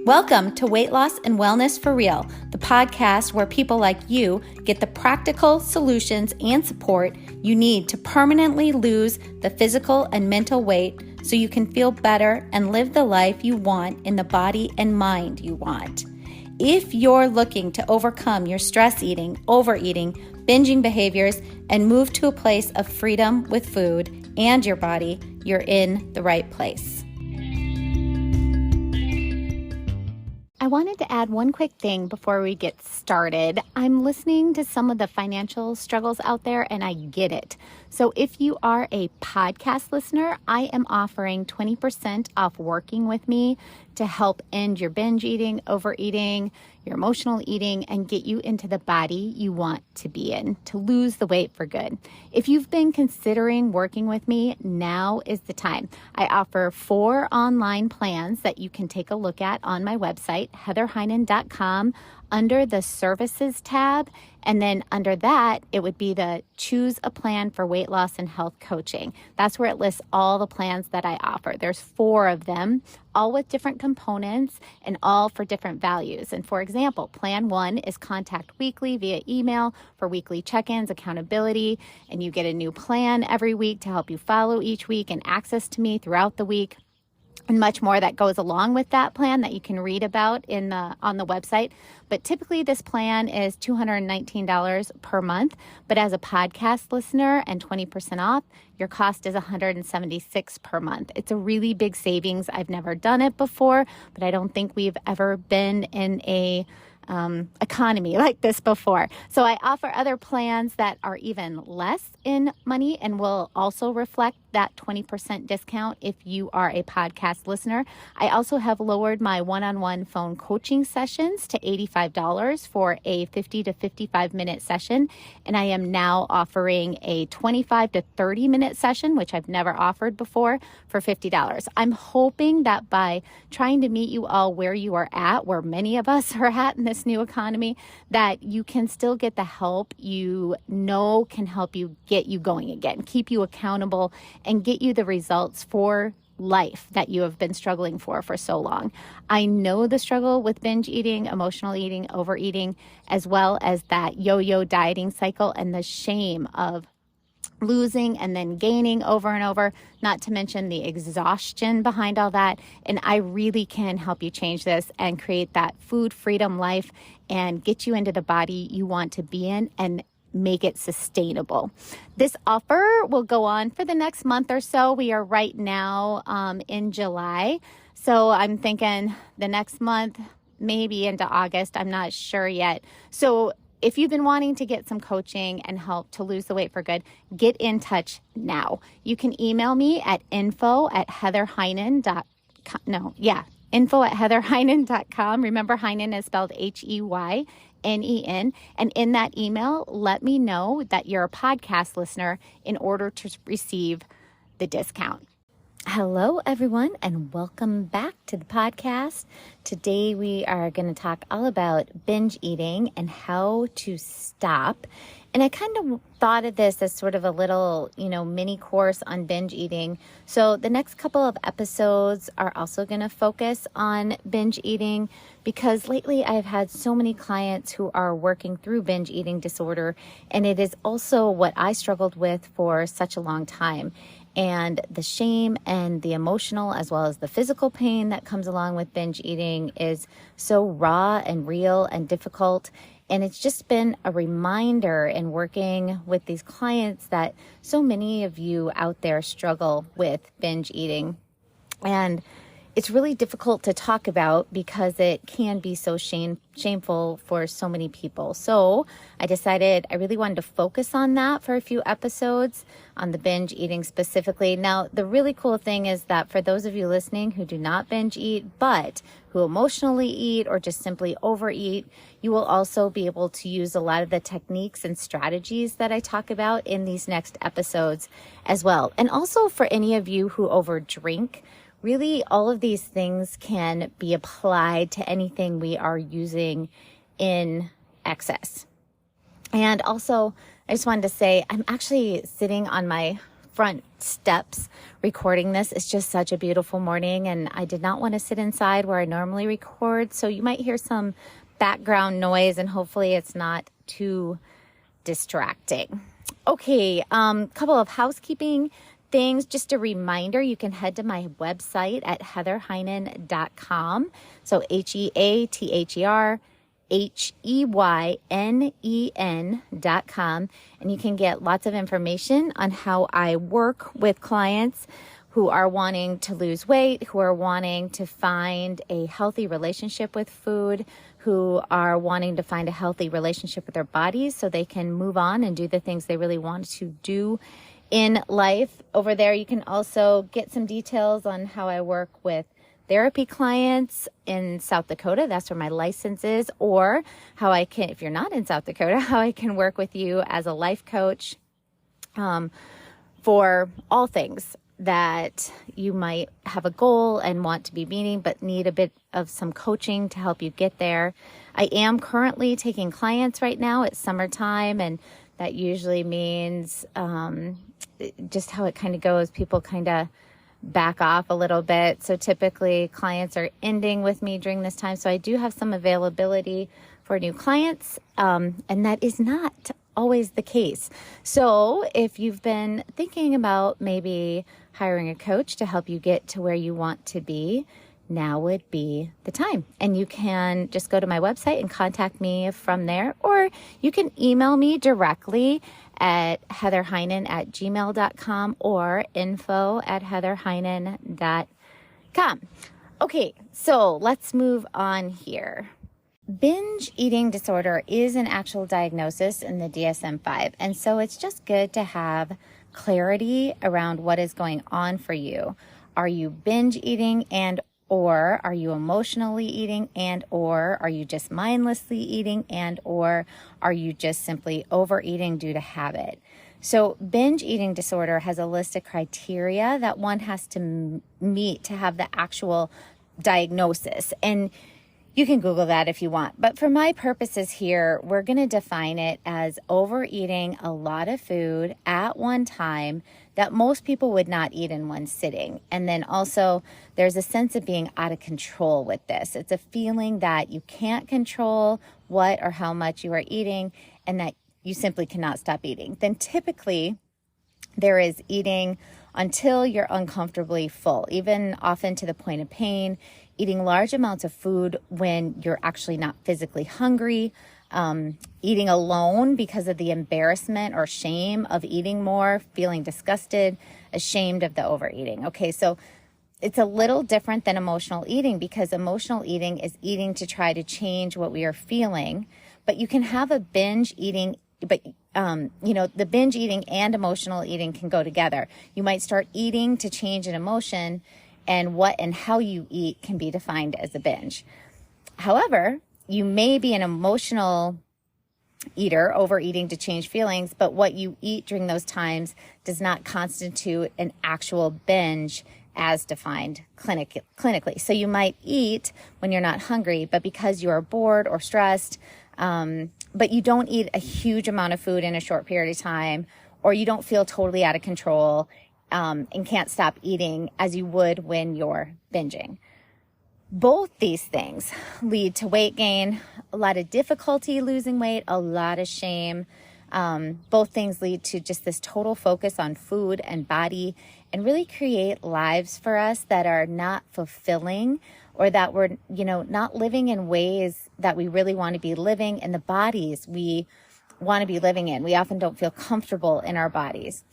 Welcome to Weight Loss and Wellness for Real, the podcast where people like you get the practical solutions and support you need to permanently lose the physical and mental weight so you can feel better and live the life you want in the body and mind you want. If you're looking to overcome your stress eating, overeating, binging behaviors, and move to a place of freedom with food and your body, you're in the right place. I wanted to add one quick thing before we get started. I'm listening to some of the financial struggles out there, and I get it. So if you are a podcast listener, I am offering 20% off working with me to help end your binge eating, overeating, your emotional eating, and get you into the body you want to be in, to lose the weight for good. If you've been considering working with me, now is the time. I offer 4 online plans that you can take a look at on my website, heatherheinen.com, under the services tab. And then under that, it would be the choose a plan for weight loss and health coaching. That's where it lists all the plans that I offer. There's 4 of them, all with different components and all for different values. And for example, plan 1 is contact weekly via email for weekly check-ins, accountability, and you get a new plan every week to help you follow each week and access to me throughout the week. And much more that goes along with that plan that you can read about on the website. But typically this plan is $219 per month. But as a podcast listener and 20% off, your cost is $176 per month. It's a really big savings. I've never done it before, but I don't think we've ever been in a economy like this before. So I offer other plans that are even less in money and will also reflect that 20% discount if you are a podcast listener. I also have lowered my one-on-one phone coaching sessions to $85 for a 50 to 55 minute session. And I am now offering a 25 to 30 minute session, which I've never offered before, for $50. I'm hoping that by trying to meet you all where you are at, where many of us are at in this new economy, that you can still get the help you know can help you get you going again, keep you accountable, and get you the results for life that you have been struggling for so long. I know the struggle with binge eating, emotional eating, overeating, as well as that yo-yo dieting cycle and the shame of losing and then gaining over and over, not to mention the exhaustion behind all that. And I really can help you change this and create that food freedom life and get you into the body you want to be in and make it sustainable. This offer will go on for the next month or so. We are right now in July. So I'm thinking the next month, maybe into August. I'm not sure yet. So if you've been wanting to get some coaching and help to lose the weight for good, get in touch now. You can email me at info@heatherheinen.com. Remember, Heinen is spelled Heynen. And in that email, let me know that you're a podcast listener in order to receive the discount. Hello, everyone, and welcome back to the podcast. Today, we are going to talk all about binge eating and how to stop. And I kind of thought of this as sort of a little, mini course on binge eating. So the next couple of episodes are also going to focus on binge eating because lately I've had so many clients who are working through binge eating disorder. And it is also what I struggled with for such a long time. And the shame and the emotional as well as the physical pain that comes along with binge eating is so raw and real and difficult. And it's just been a reminder in working with these clients that so many of you out there struggle with binge eating. And it's really difficult to talk about because it can be so shameful for so many people. So I decided I really wanted to focus on that for a few episodes on the binge eating specifically. Now, the really cool thing is that for those of you listening who do not binge eat, but who emotionally eat or just simply overeat, you will also be able to use a lot of the techniques and strategies that I talk about in these next episodes as well. And also for any of you who overdrink, really, all of these things can be applied to anything we are using in excess. And also, I just wanted to say, I'm actually sitting on my front steps recording this. It's just such a beautiful morning, and I did not want to sit inside where I normally record, so you might hear some background noise, and hopefully it's not too distracting. Okay, couple of housekeeping things. Just a reminder, you can head to my website at heatherheynen.com. So HeatherHeynen.com, and you can get lots of information on how I work with clients who are wanting to lose weight, who are wanting to find a healthy relationship with food, who are wanting to find a healthy relationship with their bodies so they can move on and do the things they really want to do in life. Over there, you can also get some details on how I work with therapy clients in South Dakota. That's where my license is. Or how I can, if you're not in South Dakota, how I can work with you as a life coach for all things that you might have a goal and want to be meeting, but need a bit of some coaching to help you get there. I am currently taking clients right now. It's summertime, and that usually means just how it kind of goes. People kind of back off a little bit. So typically clients are ending with me during this time. So I do have some availability for new clients, and that is not always the case. So if you've been thinking about maybe hiring a coach to help you get to where you want to be, now would be the time. And you can just go to my website and contact me from there, or you can email me directly at heatherheynen@gmail.com or info@heatherheynen.com. Okay, so let's move on here. Binge eating disorder is an actual diagnosis in the DSM-5, and so it's just good to have clarity around what is going on for you. Are you binge eating, and or are you emotionally eating, and or are you just mindlessly eating, and or are you just simply overeating due to habit? So binge eating disorder has a list of criteria that one has to meet to have the actual diagnosis. And you can Google that if you want. But for my purposes here, we're going to define it as overeating a lot of food at one time that most people would not eat in one sitting. And then also there's a sense of being out of control with this. It's a feeling that you can't control what or how much you are eating, and that you simply cannot stop eating. Then typically there is eating until you're uncomfortably full, even often to the point of pain, eating large amounts of food when you're actually not physically hungry, eating alone because of the embarrassment or shame of eating more, feeling disgusted, ashamed of the overeating. Okay, so it's a little different than emotional eating, because emotional eating is eating to try to change what we are feeling. But you can have a binge eating, but the binge eating and emotional eating can go together. You might start eating to change an emotion, and what and how you eat can be defined as a binge. However, you may be an emotional eater, overeating to change feelings, but what you eat during those times does not constitute an actual binge as defined clinically. So you might eat when you're not hungry, but because you are bored or stressed, but you don't eat a huge amount of food in a short period of time, or you don't feel totally out of control and can't stop eating as you would when you're binging. Both these things lead to weight gain, a lot of difficulty losing weight, a lot of shame. Both things lead to just this total focus on food and body, and really create lives for us that are not fulfilling, or that we're, not living in ways that we really want to be living, in the bodies we want to be living in. We often don't feel comfortable in our bodies.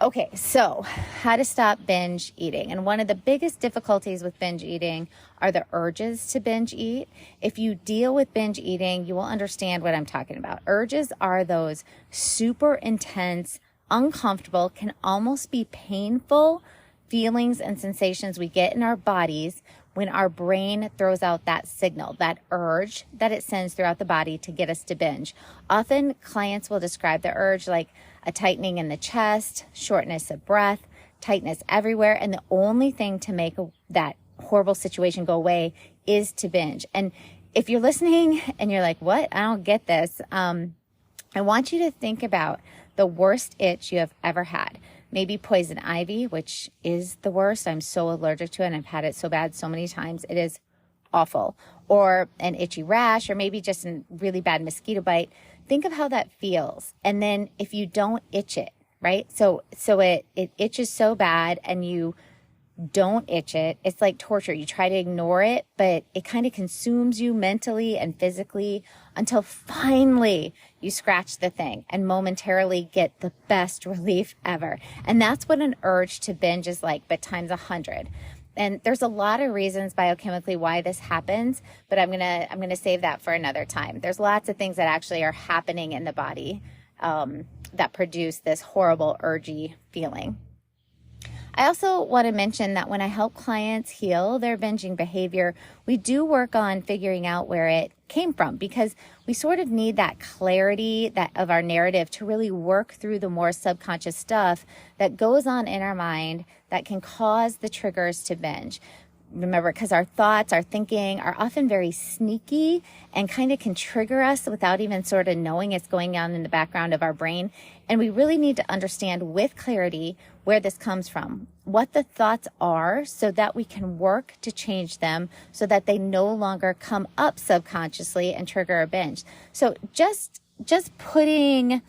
Okay, so how to stop binge eating. And one of the biggest difficulties with binge eating are the urges to binge eat. If you deal with binge eating, you will understand what I'm talking about. Urges are those super intense, uncomfortable, can almost be painful feelings and sensations we get in our bodies when our brain throws out that signal, that urge that it sends throughout the body to get us to binge. Often clients will describe the urge like a tightening in the chest, shortness of breath, tightness everywhere. And the only thing to make that horrible situation go away is to binge. And if you're listening and you're like, what? I don't get this. I want you to think about the worst itch you have ever had. maybe poison ivy, which is the worst. I'm so allergic to it, and I've had it so bad so many times. It is awful. Or an itchy rash, or maybe just a really bad mosquito bite. Think of how that feels. And then if you don't itch it, right? So it itches so bad and you don't itch it. It's like torture. You try to ignore it, but it kind of consumes you mentally and physically until finally you scratch the thing and momentarily get the best relief ever. And that's what an urge to binge is like, but times 100. And there's a lot of reasons biochemically why this happens, but I'm gonna save that for another time. There's lots of things that actually are happening in the body that produce this horrible urgy feeling. I also want to mention that when I help clients heal their binging behavior, we do work on figuring out where it came from, because we sort of need that clarity of our narrative to really work through the more subconscious stuff that goes on in our mind that can cause the triggers to binge. Remember, because our thoughts, our thinking are often very sneaky and kind of can trigger us without even sort of knowing it's going on in the background of our brain. And we really need to understand with clarity where this comes from, what the thoughts are, so that we can work to change them so that they no longer come up subconsciously and trigger a binge. So just putting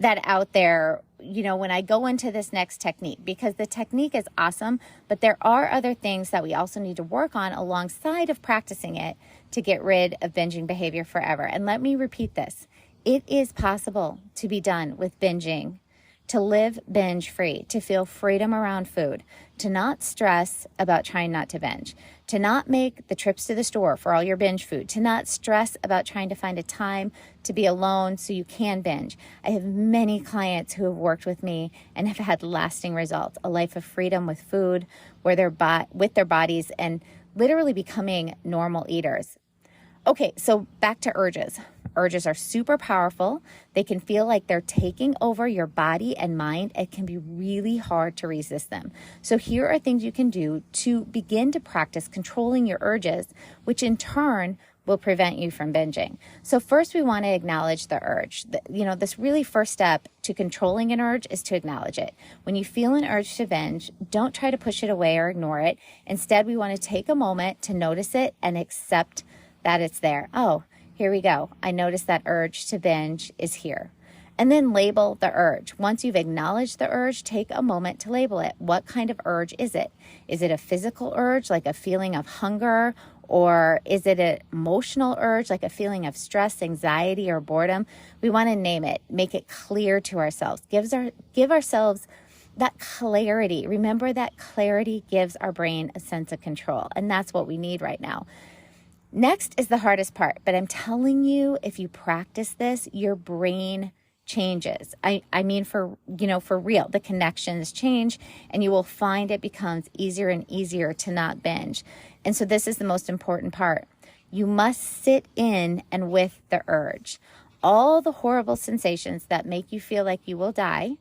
that out there, when I go into this next technique, because the technique is awesome, but there are other things that we also need to work on alongside of practicing it to get rid of binging behavior forever. And let me repeat this. It is possible to be done with binging, to live binge free, to feel freedom around food, to not stress about trying not to binge, to not make the trips to the store for all your binge food, to not stress about trying to find a time to be alone so you can binge. I have many clients who have worked with me and have had lasting results, a life of freedom with food, where with their bodies, and literally becoming normal eaters. Okay, so back to urges. Urges are super powerful. They can feel like they're taking over your body and mind. It can be really hard to resist them. So here are things you can do to begin to practice controlling your urges, which in turn will prevent you from binging. So first, we want to acknowledge the urge. This really first step to controlling an urge is to acknowledge it. When you feel an urge to binge, don't try to push it away or ignore it. Instead, we want to take a moment to notice it and accept that it's there. Oh, here we go. I noticed that urge to binge is here. And then label the urge. Once you've acknowledged the urge, take a moment to label it. What kind of urge is it? Is it a physical urge, like a feeling of hunger? Or is it an emotional urge, like a feeling of stress, anxiety, or boredom? We want to name it, make it clear to ourselves. Give ourselves that clarity. Remember that clarity gives our brain a sense of control. And that's what we need right now. Next is the hardest part, but I'm telling you, if you practice this, your brain changes. I mean, for real, the connections change, and you will find it becomes easier and easier to not binge. And so this is the most important part. You must sit in and with the urge. All the horrible sensations that make you feel like you will die,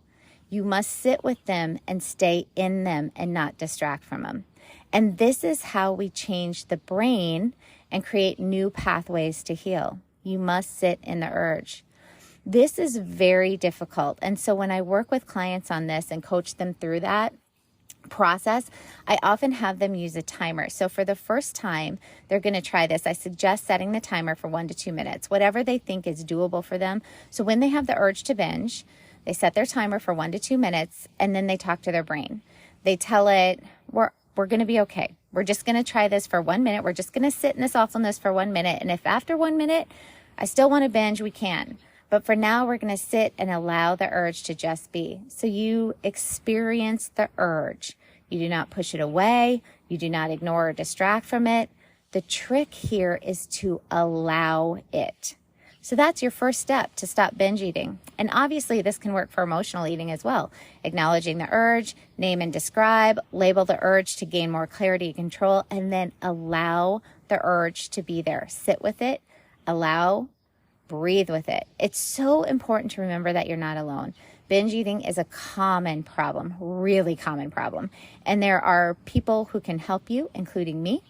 you must sit with them and stay in them and not distract from them. And this is how we change the brain and create new pathways to heal. You must sit in the urge. This is very difficult. And so when I work with clients on this and coach them through that process, I often have them use a timer. So for the first time they're going to try this, I suggest setting the timer for 1 to 2 minutes, whatever they think is doable for them. So when they have the urge to binge, they set their timer for 1 to 2 minutes, and then they talk to their brain. They tell it, we're going to be okay. We're just going to try this for 1 minute. We're just going to sit in this awfulness for 1 minute. And if after 1 minute, I still want to binge, we can. But for now, we're going to sit and allow the urge to just be. So you experience the urge. You do not push it away. You do not ignore or distract from it. The trick here is to allow it. So that's your first step to stop binge eating. And obviously this can work for emotional eating as well. Acknowledging the urge, name and describe, label the urge to gain more clarity and control, and then allow the urge to be there. Sit with it, allow, breathe with it. It's so important to remember that you're not alone. Binge eating is a common problem, really common problem. And there are people who can help you, including me.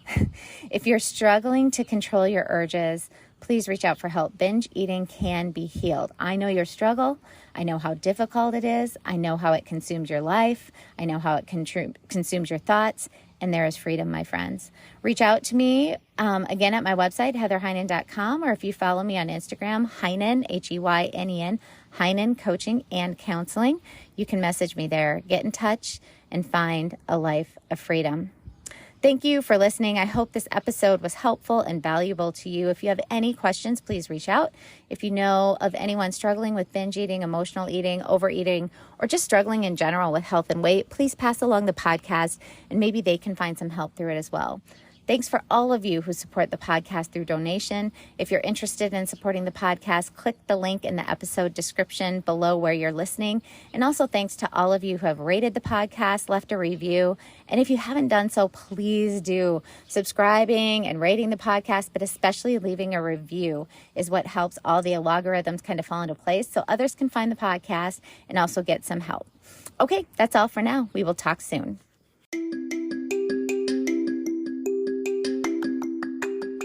If you're struggling to control your urges, please reach out for help. Binge eating can be healed. I know your struggle. I know how difficult it is. I know how it consumes your life. I know how it consumes your thoughts. And there is freedom, my friends. Reach out to me again at my website, heatherheynen.com, or if you follow me on Instagram, Heynen, Heynen, Heynen Coaching and Counseling. You can message me there. Get in touch and find a life of freedom. Thank you for listening. I hope this episode was helpful and valuable to you. If you have any questions, please reach out. If you know of anyone struggling with binge eating, emotional eating, overeating, or just struggling in general with health and weight, please pass along the podcast and maybe they can find some help through it as well. Thanks for all of you who support the podcast through donation. If you're interested in supporting the podcast, click the link in the episode description below where you're listening. And also thanks to all of you who have rated the podcast, left a review. And if you haven't done so, please do. Subscribing and rating the podcast, but especially leaving a review is what helps all the algorithms kind of fall into place so others can find the podcast and also get some help. Okay, that's all for now. We will talk soon.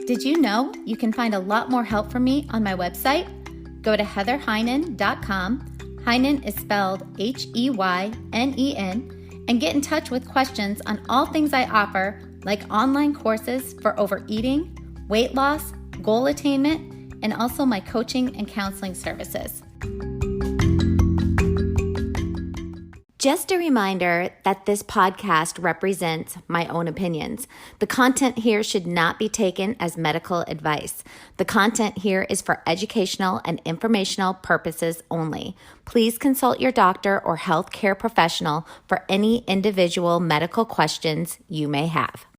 Did you know you can find a lot more help from me on my website? Go to heatherheynen.com. Heynen is spelled Heynen, and get in touch with questions on all things I offer, like online courses for overeating, weight loss, goal attainment, and also my coaching and counseling services. Just a reminder that this podcast represents my own opinions. The content here should not be taken as medical advice. The content here is for educational and informational purposes only. Please consult your doctor or healthcare professional for any individual medical questions you may have.